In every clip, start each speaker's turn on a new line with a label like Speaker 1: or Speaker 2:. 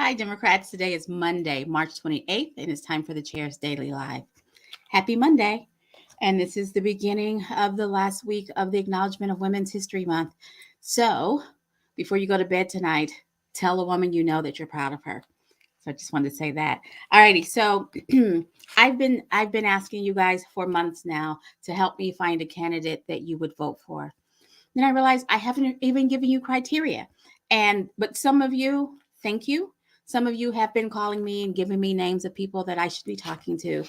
Speaker 1: Hi, Democrats. Today is Monday, March 28th, and it's time for the Chair's Daily Live. Happy Monday. And this is the beginning of the last week of the acknowledgement of Women's History Month. So before you go to bed tonight, tell a woman you know that you're proud of her. So I just wanted to say that. Alrighty, so I've been asking you guys for months now to help me find a candidate that you would vote for. Then I realized I haven't even given you criteria. But some of you, thank you. Some of you have been calling me and giving me names of people that I should be talking to.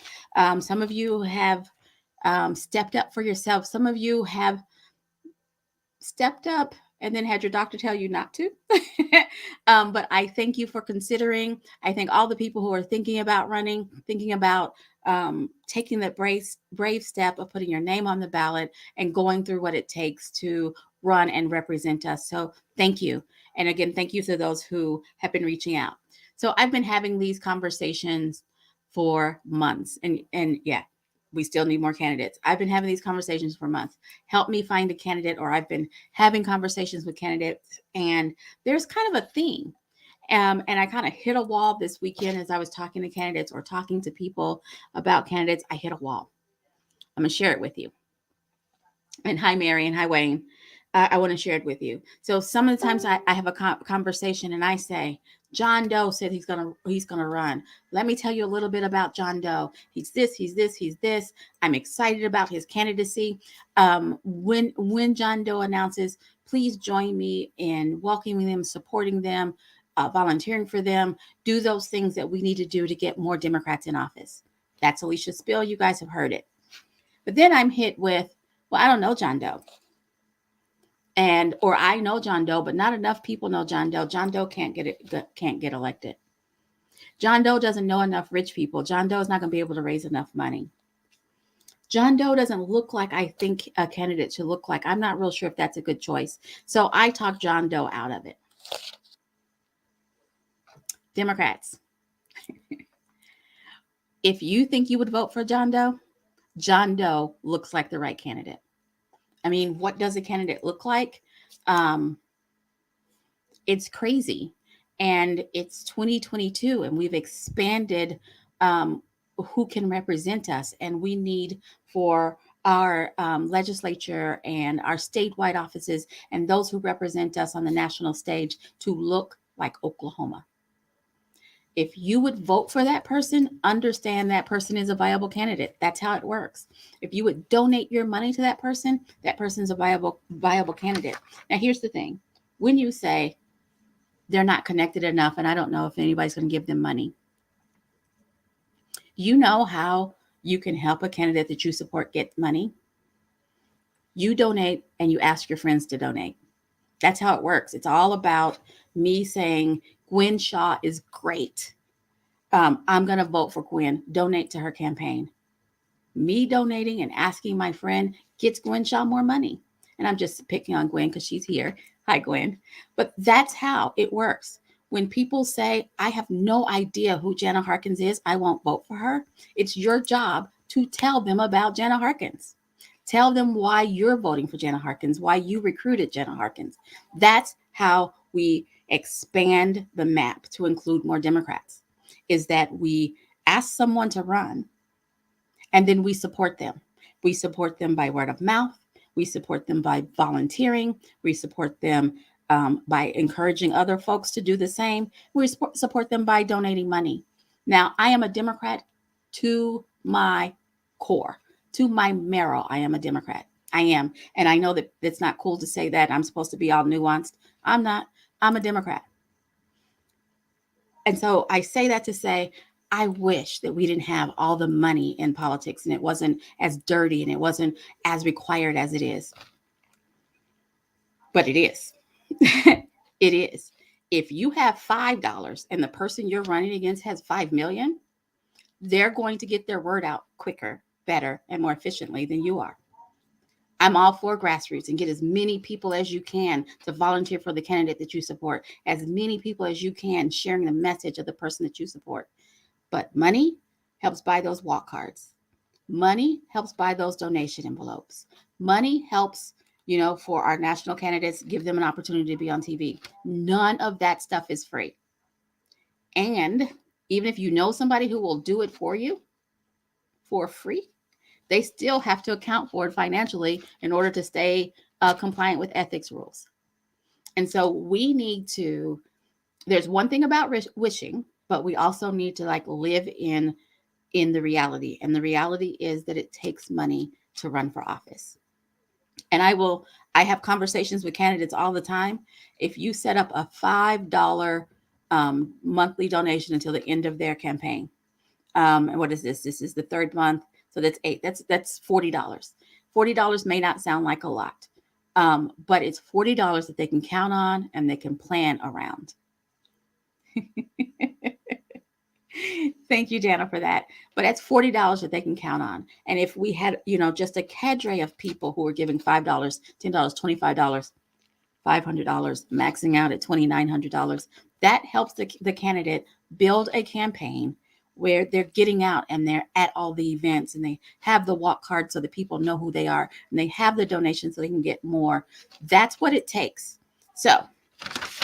Speaker 1: Some of you have stepped up for yourself. Some of you have stepped up and then had your doctor tell you not to. But I thank you for considering. I thank all the people who are thinking about running, thinking about taking that brave step of putting your name on the ballot and going through what it takes to run and represent us. So thank you. And again, thank you to those who have been reaching out. So I've been having these conversations for months. And yeah, we still need more candidates. I've been having these conversations for months. Help me find a candidate, or I've been having conversations with candidates, and there's kind of a theme. And I kind of hit a wall this weekend as I was talking to candidates or talking to people about candidates. I hit a wall. I'm going to share it with you. And hi, Mary, and hi, Wayne. I want to share it with you. So some of the times I have a conversation and I say, John Doe said he's gonna run. Let me tell you a little bit about John Doe. He's this, he's this, he's this. I'm excited about his candidacy. When John Doe announces, please join me in welcoming them, supporting them, volunteering for them. Do those things that we need to do to get more Democrats in office. That's Alicia's spiel. You guys have heard it. But then I'm hit with, well, I don't know John Doe. Or I know John Doe, but not enough people know John Doe. John Doe can't get elected. John Doe doesn't know enough rich people. John Doe is not going to be able to raise enough money. John Doe doesn't look like I think a candidate should look like. I'm not real sure if that's a good choice. So I talked John Doe out of it. Democrats, if you think you would vote for John Doe looks like the right candidate. I mean, what does a candidate look like? It's crazy. And it's 2022, and we've expanded who can represent us. And we need for our legislature and our statewide offices and those who represent us on the national stage to look like Oklahoma. If you would vote for that person, understand that person is a viable candidate. That's how it works. If you would donate your money to that person's a viable candidate. Now, here's the thing. When you say they're not connected enough, and I don't know if anybody's going to give them money, you know how you can help a candidate that you support get money? You donate and you ask your friends to donate. That's how it works. It's all about me saying, Gwen Shaw is great. I'm going to vote for Gwen. Donate to her campaign. Me donating and asking my friend gets Gwen Shaw more money. And I'm just picking on Gwen because she's here. Hi, Gwen. But that's how it works. When people say, I have no idea who Jana Harkins is, I won't vote for her. It's your job to tell them about Jana Harkins. Tell them why you're voting for Jana Harkins, why you recruited Jana Harkins. That's how we expand the map to include more Democrats, is that we ask someone to run and then we support them. We support them by word of mouth. We support them by volunteering. We support them by encouraging other folks to do the same. We support them by donating money. Now, I am a Democrat to my core, to my marrow. I am a Democrat. I am. And I know that it's not cool to say that. I'm supposed to be all nuanced. I'm not. I'm a Democrat. And so I say that to say, I wish that we didn't have all the money in politics and it wasn't as dirty and it wasn't as required as it is. But it is. It is. If you have $5 and the person you're running against has 5 million, they're going to get their word out quicker, better, and more efficiently than you are. I'm all for grassroots, and get as many people as you can to volunteer for the candidate that you support, as many people as you can sharing the message of the person that you support. But money helps buy those walk cards. Money helps buy those donation envelopes. Money helps, for our national candidates, give them an opportunity to be on TV. None of that stuff is free. And even if you know somebody who will do it for you for free, they still have to account for it financially in order to stay compliant with ethics rules. And so we need to, there's one thing about wishing, but we also need to like live in the reality. And the reality is that it takes money to run for office. And I have conversations with candidates all the time. If you set up a $5 monthly donation until the end of their campaign, and what is this? This is the third month. So that's that's $40. $40 may not sound like a lot, but it's $40 that they can count on and they can plan around. Thank you, Jana, for that. But that's $40 that they can count on. And if we had, just a cadre of people who were giving $5, $10, $25, $500, maxing out at $2,900, that helps the candidate build a campaign where they're getting out and they're at all the events and they have the walk card so that people know who they are and they have the donations so they can get more. That's what it takes. So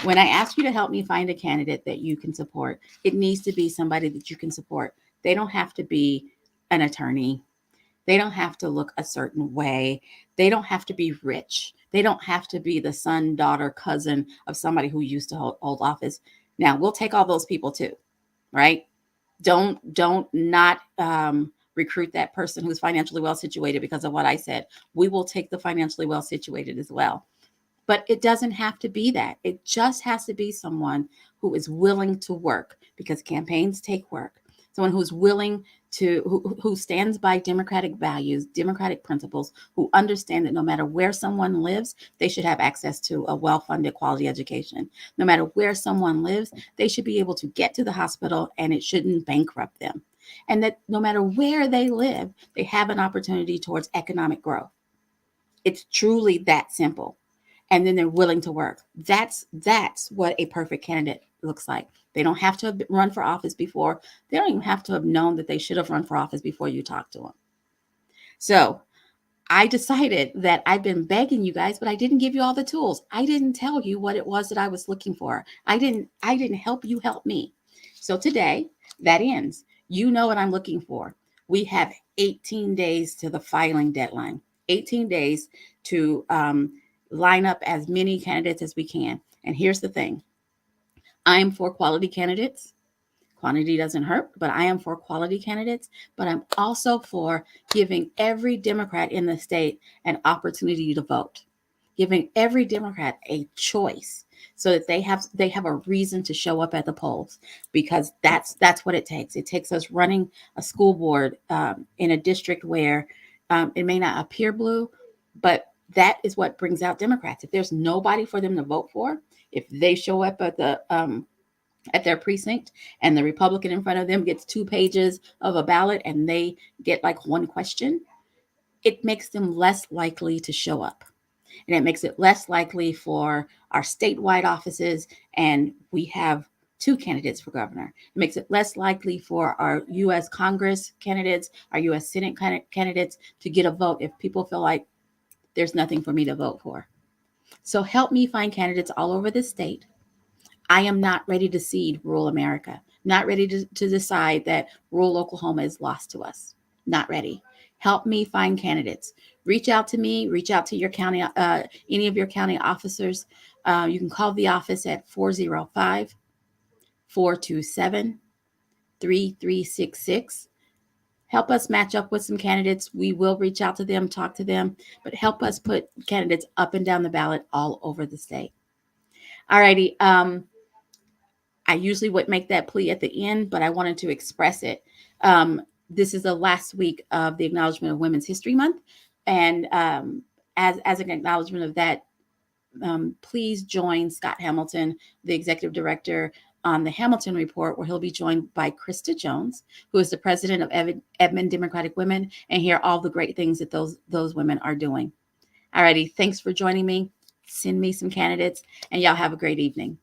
Speaker 1: when I ask you to help me find a candidate that you can support, it needs to be somebody that you can support. They don't have to be an attorney. They don't have to look a certain way. They don't have to be rich. They don't have to be the son, daughter, cousin of somebody who used to hold office. Now, we'll take all those people too, right? Don't not recruit that person who's financially well situated because of what I said. We will take the financially well situated as well. But it doesn't have to be that. It just has to be someone who is willing to work, because campaigns take work. Someone who's willing to, who stands by democratic values, democratic principles, who understand that no matter where someone lives, they should have access to a well-funded quality education. No matter where someone lives, they should be able to get to the hospital and it shouldn't bankrupt them. And that no matter where they live, they have an opportunity towards economic growth. It's truly that simple. And then they're willing to work. That's what a perfect candidate looks like. They don't have to have run for office before. They don't even have to have known that they should have run for office before you talk to them. So I decided that I've been begging you guys, but I didn't give you all the tools. I didn't tell you what it was that I was looking for. I didn't help you help me. So today that ends. You know what I'm looking for. We have 18 days to the filing deadline. 18 days to line up as many candidates as we can. And here's the thing. I am for quality candidates. Quantity doesn't hurt, but I am for quality candidates. But I'm also for giving every Democrat in the state an opportunity to vote, giving every Democrat a choice so that they have a reason to show up at the polls, because that's what it takes. It takes us running a school board in a district where it may not appear blue, but that is what brings out Democrats. If there's nobody for them to vote for, if they show up at the at their precinct and the Republican in front of them gets 2 pages of a ballot and they get like one question, it makes them less likely to show up. And it makes it less likely for our statewide offices, and we have 2 candidates for governor. It makes it less likely for our U.S. Congress candidates, our U.S. Senate candidates to get a vote if people feel like there's nothing for me to vote for. So help me find candidates all over the state. I am not ready to cede rural America, not ready to decide that rural Oklahoma is lost to us. Not ready. Help me find candidates. Reach out to me, reach out to your county, any of your county officers. You can call the office at 405-427-3366. Help us match up with some candidates. We will reach out to them, talk to them, but help us put candidates up and down the ballot all over the state. All righty. I usually would make that plea at the end, but I wanted to express it. This is the last week of the Acknowledgement of Women's History Month. And as an acknowledgement of that, please join Scott Hamilton, the executive director, on the Hamilton Report, where he'll be joined by Krista Jones, who is the president of Edmond Democratic Women, and hear all the great things that those women are doing. All righty. Thanks for joining me. Send me some candidates, and y'all have a great evening.